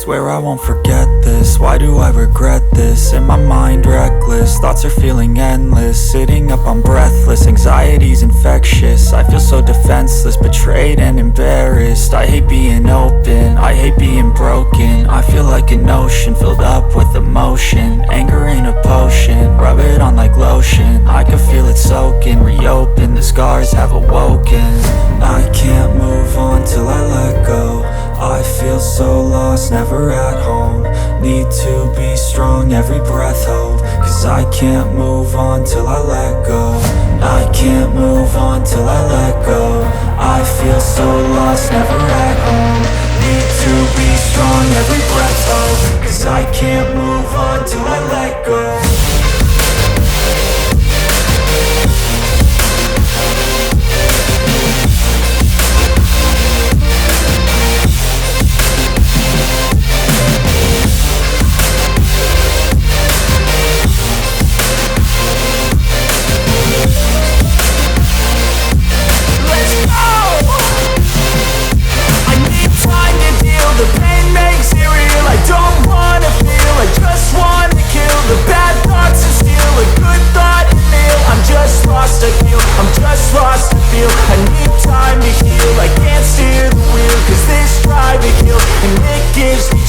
Swear I won't forget this, why do I regret this? In my mind reckless, thoughts are feeling endless. Sitting up I'm breathless, anxiety's infectious. I feel so defenseless, betrayed and embarrassed. I hate being open, I hate being broken. I feel like an ocean filled up with emotion. Anger ain't a potion, rub it on like lotion. I can feel it soaking, reopen, the scars have awoken. I can't move on till I let go. I feel so lost, never at home. Need to be strong, every breath hold. Cause I can't move on till I let go. I can't move on till I let go. I feel so lost, never at home. Need to be strong, every breath hold. Cause I can't move on till I let go.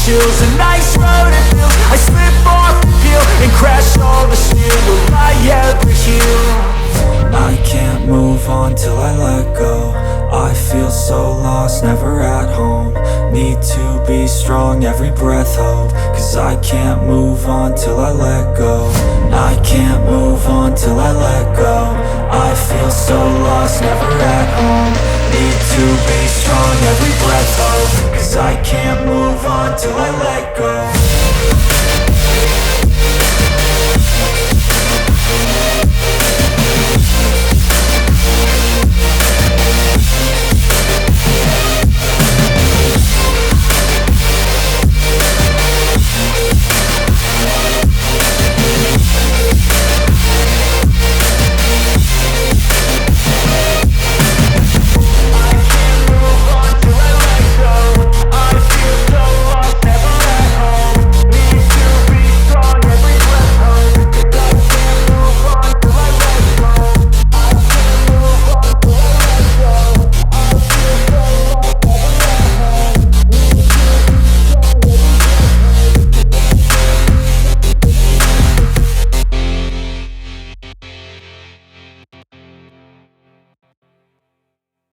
A nice road it feels. I slip off the peel and crash all the steel. Will I ever heal? I can't move on till I let go. I feel so lost, never at home. Need to be strong, every breath hold. Cause I can't move on till I let go. I can't move on till I let go. I feel so lost, never at home. Need to be strong, every breath hold. Cause I can't move on till I let go.